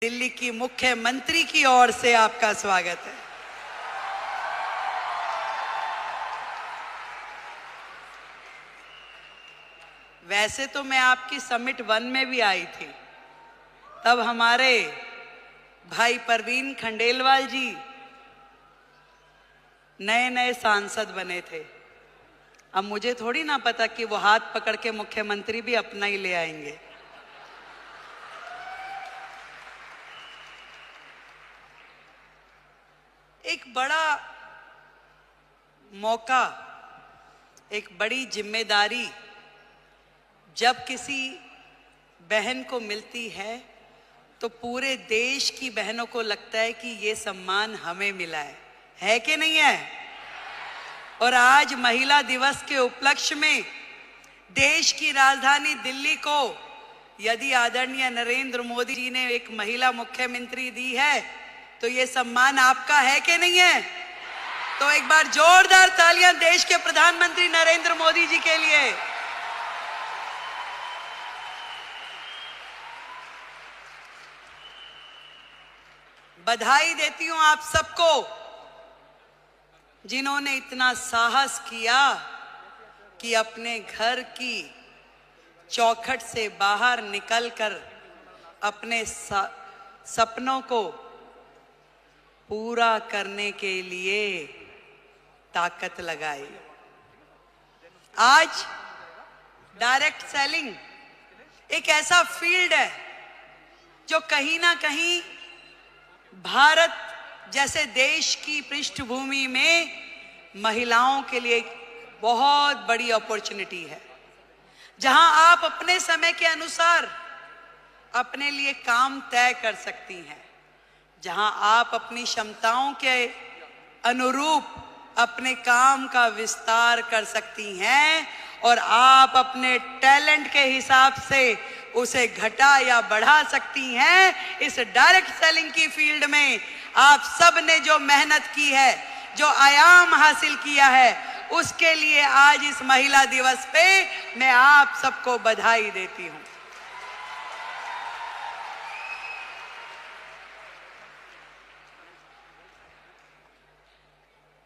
दिल्ली की मुख्यमंत्री की ओर से आपका स्वागत है। वैसे तो मैं आपकी समिट 1 में भी आई थी, तब हमारे भाई परवीन खंडेलवाल जी नए नए सांसद बने थे। अब मुझे थोड़ी ना पता कि वो हाथ पकड़ के मुख्यमंत्री भी अपना ही ले आएंगे। एक बड़ा मौका, एक बड़ी जिम्मेदारी जब किसी बहन को मिलती है तो पूरे देश की बहनों को लगता है कि ये सम्मान हमें मिला है कि नहीं है? और आज महिला दिवस के उपलक्ष्य में देश की राजधानी दिल्ली को यदि आदरणीय नरेंद्र मोदी जी ने एक महिला मुख्यमंत्री दी है तो ये सम्मान आपका है कि नहीं है? तो एक बार जोरदार तालियां देश के प्रधानमंत्री नरेंद्र मोदी जी के लिए। बधाई देती हूं आप सबको जिन्होंने इतना साहस किया कि अपने घर की चौखट से बाहर निकलकर अपने सपनों को पूरा करने के लिए ताकत लगाई। आज डायरेक्ट सेलिंग एक ऐसा फील्ड है जो कहीं ना कहीं भारत जैसे देश की पृष्ठभूमि में महिलाओं के लिए एक बहुत बड़ी अपॉर्चुनिटी है, जहां आप अपने समय के अनुसार अपने लिए काम तय कर सकती हैं, जहां आप अपनी क्षमताओं के अनुरूप अपने काम का विस्तार कर सकती हैं और आप अपने टैलेंट के हिसाब से उसे घटा या बढ़ा सकती हैं। इस डायरेक्ट सेलिंग की फील्ड में आप सब ने जो मेहनत की है, जो आयाम हासिल किया है, उसके लिए आज इस महिला दिवस पे मैं आप सबको बधाई देती हूं।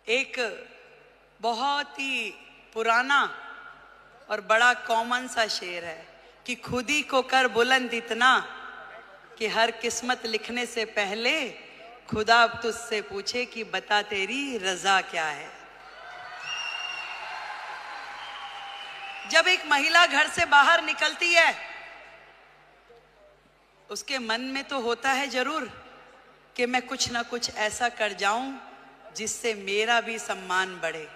एक बहुत ही पुराना और बड़ा कॉमन सा शेर है कि खुद ही को कर बुलंद इतना कि हर किस्मत लिखने से पहले खुदा तुझसे पूछे कि बता तेरी रजा क्या है। जब एक महिला घर से बाहर निकलती है उसके मन में तो होता है जरूर कि मैं कुछ ना कुछ ऐसा कर जाऊं जिससे मेरा भी सम्मान बढ़े,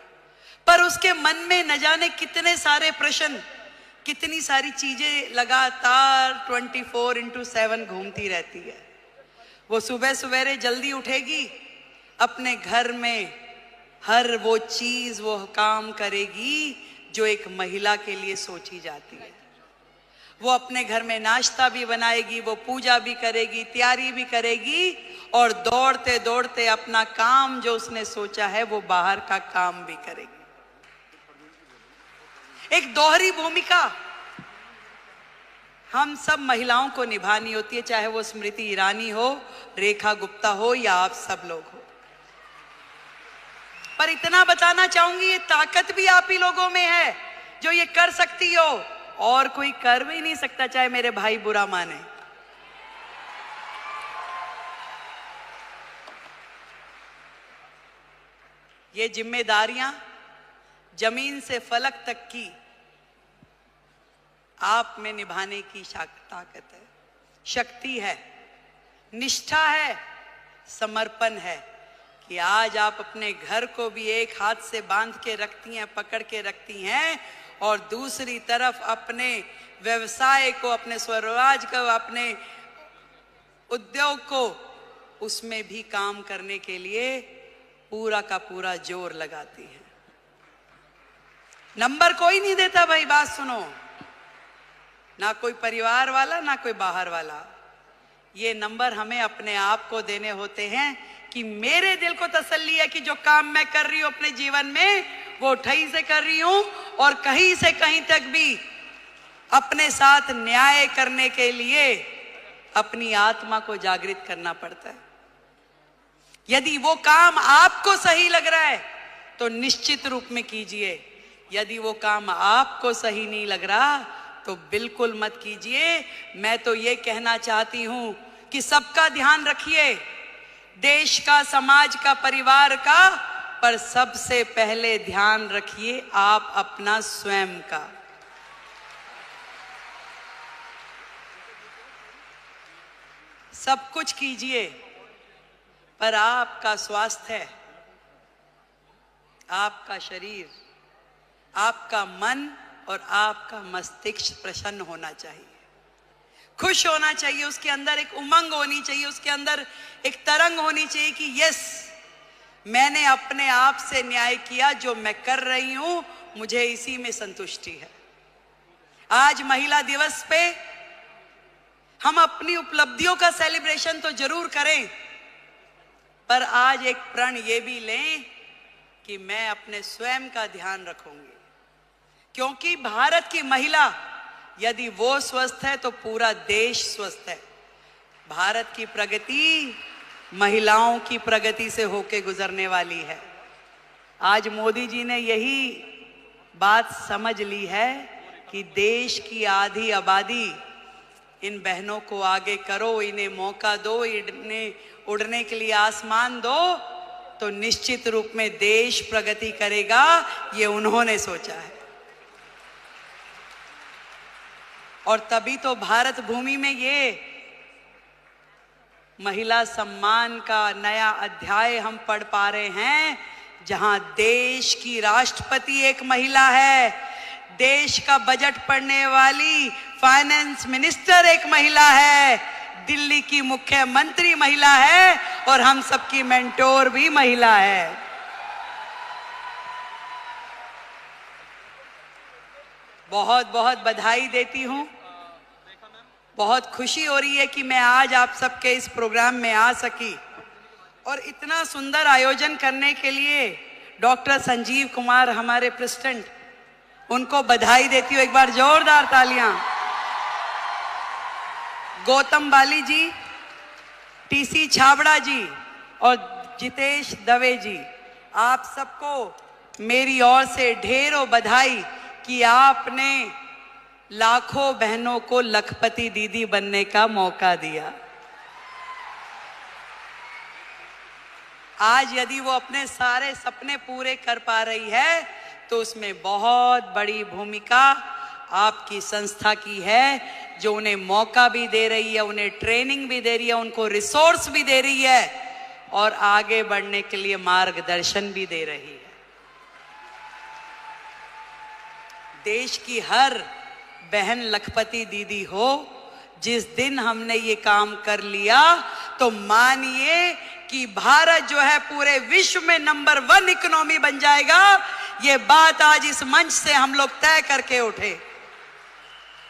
पर उसके मन में न जाने कितने सारे प्रश्न, कितनी सारी चीजें लगातार 24/7 घूमती रहती है। वो सुबह सवेरे जल्दी उठेगी, अपने घर में हर वो चीज, वो काम करेगी जो एक महिला के लिए सोची जाती है। वो अपने घर में नाश्ता भी बनाएगी, वो पूजा भी करेगी, तैयारी भी करेगी और दौड़ते दौड़ते अपना काम जो उसने सोचा है वो बाहर का काम भी करेगी। एक दोहरी भूमिका हम सब महिलाओं को निभानी होती है, चाहे वो स्मृति ईरानी हो, रेखा गुप्ता हो या आप सब लोग हो। पर इतना बताना चाहूंगी, ये ताकत भी आप ही लोगों में है जो ये कर सकती हो, और कोई कर भी नहीं सकता, चाहे मेरे भाई बुरा माने। ये जिम्मेदारियां जमीन से फलक तक की आप में निभाने की ताकत है, शक्ति है, निष्ठा है, समर्पण है कि आज आप अपने घर को भी एक हाथ से बांध के रखती हैं, पकड़ के रखती हैं, और दूसरी तरफ अपने व्यवसाय को, अपने स्वरोजगार को, अपने उद्योग को, उसमें भी काम करने के लिए पूरा का पूरा जोर लगाती है। नंबर कोई नहीं देता भाई, बात सुनो, ना कोई परिवार वाला ना कोई बाहर वाला। ये नंबर हमें अपने आप को देने होते हैं कि मेरे दिल को तसल्ली है कि जो काम मैं कर रही हूं अपने जीवन में वो ठही से कर रही हूं और कहीं से कहीं तक भी अपने साथ न्याय करने के लिए अपनी आत्मा को जागृत करना पड़ता है। यदि वो काम आपको सही लग रहा है तो निश्चित रूप में कीजिए, यदि वो काम आपको सही नहीं लग रहा तो बिल्कुल मत कीजिए। मैं तो ये कहना चाहती हूं कि सबका ध्यान रखिए, देश का, समाज का, परिवार का, पर सबसे पहले ध्यान रखिए आप अपना स्वयं का। सब कुछ कीजिए पर आपका स्वास्थ्य, आपका शरीर, आपका मन और आपका मस्तिष्क प्रसन्न होना चाहिए, खुश होना चाहिए, उसके अंदर एक उमंग होनी चाहिए, उसके अंदर एक तरंग होनी चाहिए कि यस, मैंने अपने आप से न्याय किया, जो मैं कर रही हूं मुझे इसी में संतुष्टि है। आज महिला दिवस पे हम अपनी उपलब्धियों का सेलिब्रेशन तो जरूर करें, पर आज एक प्रण ये भी लें कि मैं अपने स्वयं का ध्यान रखूंगी, क्योंकि भारत की महिला यदि वो स्वस्थ है तो पूरा देश स्वस्थ है। भारत की प्रगति महिलाओं की प्रगति से होके गुजरने वाली है। आज मोदी जी ने यही बात समझ ली है कि देश की आधी आबादी, इन बहनों को आगे करो, इन्हें मौका दो, इन्हें उड़ने के लिए आसमान दो, तो निश्चित रूप में देश प्रगति करेगा। ये उन्होंने सोचा है और तभी तो भारत भूमि में ये महिला सम्मान का नया अध्याय हम पढ़ पा रहे हैं, जहां देश की राष्ट्रपति एक महिला है, देश का बजट पढ़ने वाली फाइनेंस मिनिस्टर एक महिला है, दिल्ली की मुख्यमंत्री महिला है और हम सबकी मेंटोर भी महिला है। बहुत बहुत बधाई देती हूं, बहुत खुशी हो रही है कि मैं आज आप सबके इस प्रोग्राम में आ सकी और इतना सुंदर आयोजन करने के लिए डॉक्टर संजीव कुमार हमारे प्रेसिडेंट, उनको बधाई देती हूँ। एक बार जोरदार तालियां। गौतम बाली जी, टीसी छाबड़ा जी और जितेश दवे जी, आप सबको मेरी ओर से ढेरों बधाई कि आपने लाखों बहनों को लखपति दीदी बनने का मौका दिया। आज यदि वो अपने सारे सपने पूरे कर पा रही है तो उसमें बहुत बड़ी भूमिका आपकी संस्था की है, जो उन्हें मौका भी दे रही है, उन्हें ट्रेनिंग भी दे रही है, उनको रिसोर्स भी दे रही है और आगे बढ़ने के लिए मार्गदर्शन भी दे रही है। देश की हर बहन लखपति दीदी हो। जिस दिन हमने ये काम कर लिया तो मानिए कि भारत जो है पूरे विश्व में नंबर 1 इकोनॉमी बन जाएगा। ये बात आज इस मंच से हम लोग तय करके उठे।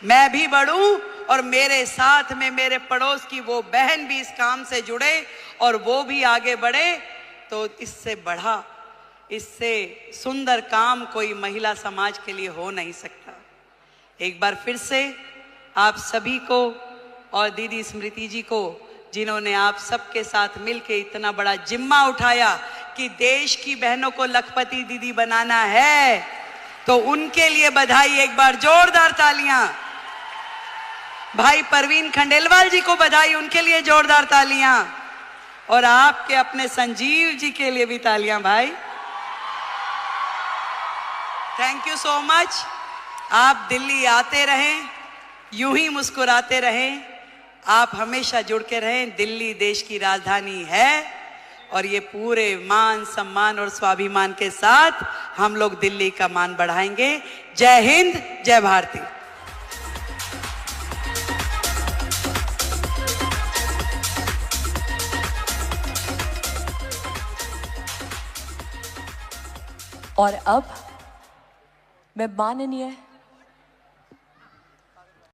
मैं भी बढ़ूं और मेरे साथ में मेरे पड़ोस की वो बहन भी इस काम से जुड़े और वो भी आगे बढ़े, तो इससे बढ़ा, इससे सुंदर काम कोई महिला समाज के लिए हो नहीं सकता। एक बार फिर से आप सभी को और दीदी स्मृति जी को, जिन्होंने आप सबके साथ मिलकर इतना बड़ा जिम्मा उठाया कि देश की बहनों को लखपति दीदी बनाना है, तो उनके लिए बधाई। एक बार जोरदार तालियां। भाई परवीन खंडेलवाल जी को बधाई, उनके लिए जोरदार तालियां। और आपके अपने संजीव जी के लिए भी तालियां भाई। Thank you so much. आप दिल्ली आते रहें, यूं ही मुस्कुराते रहें, आप हमेशा जुड़ के रहें। दिल्ली देश की राजधानी है और ये पूरे मान सम्मान और स्वाभिमान के साथ हम लोग दिल्ली का मान बढ़ाएंगे। जय हिंद, जय भारती। और अब मैं माननीय